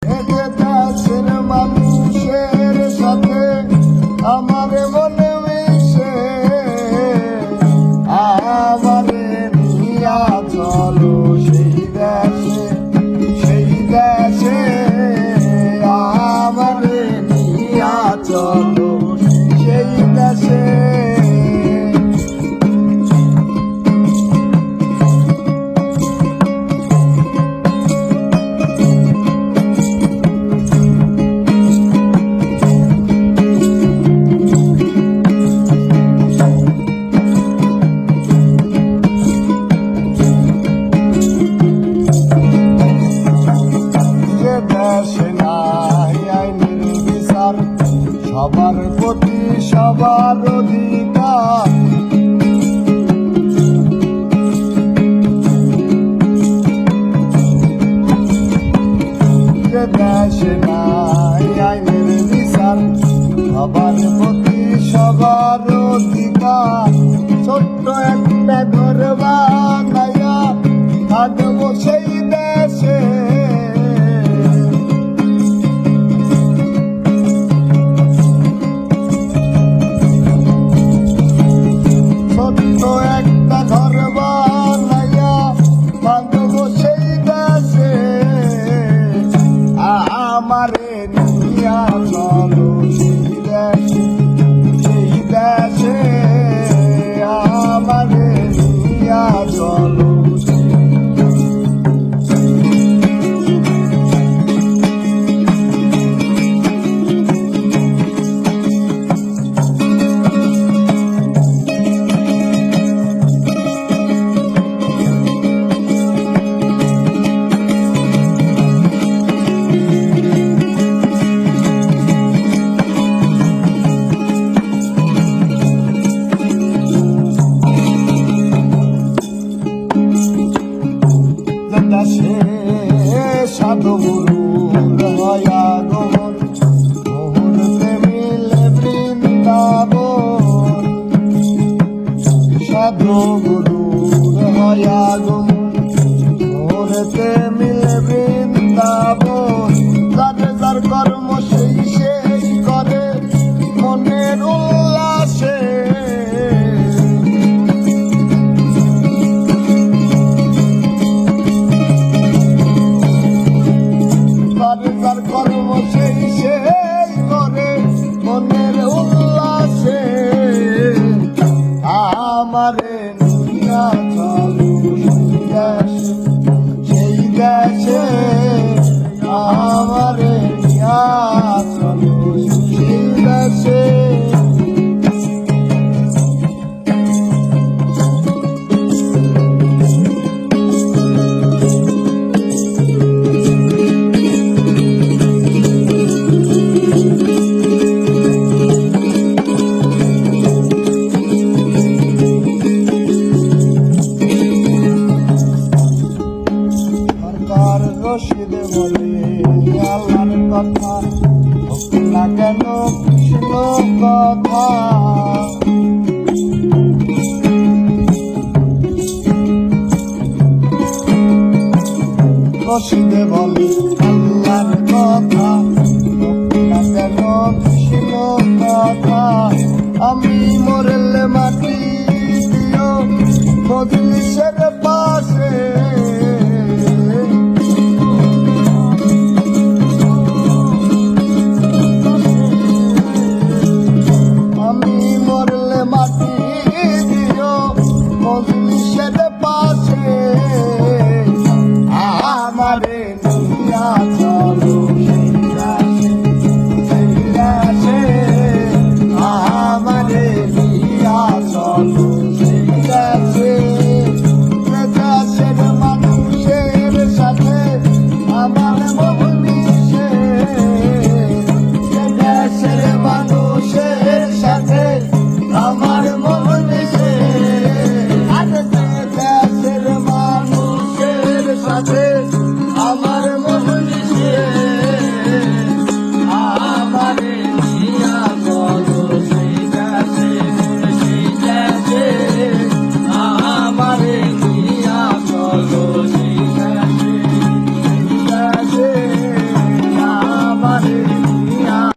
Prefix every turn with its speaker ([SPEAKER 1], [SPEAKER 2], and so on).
[SPEAKER 1] দেশের মানুষের সাথে আমার মনে মিশে আমারে নিয়া চলো সেই দেশে আমারে নিয়া চলো সেই দেশে। সবার প্রতি সবার অধিকার, যে দেশে নাই আইনের বিচার, সবার প্রতি সবার অধিকার। ছোট্ট একটা ঘর বানাইয়া থাকবো সেই দেশে, একটা ঘর বানাইয়া বাঁধবো সেই দেশে আমারে নিয়া চলো সেই দেশে আমারে নিয়া চলো। সাধু গুরুর হয় আগমন, মুহূর্তে মিলে বৃন্দাবন। সাধু গুরুর হয় আগমন, মুহূর্তে মিলে বৃন্দাবন। যার যার কর্ম সেই করে মনের উল্লাসে, কর্ম সেই করে মনের উল্লাসে আমারে নিয়া চলো সেই দেশে আমারে নিয়া চলো সেই দেশে। রশিদে বলে আল্লাহর কথা হোক না কেন কৃষ্ণ কথা, রশিদে বলে আল্লাহর কথা হোক না কেন কৃষ্ণ কথা। আমি মরলে মাটি দিও মজলিসের পাশে, মজলিসের পাশে আমারে নিয়া রে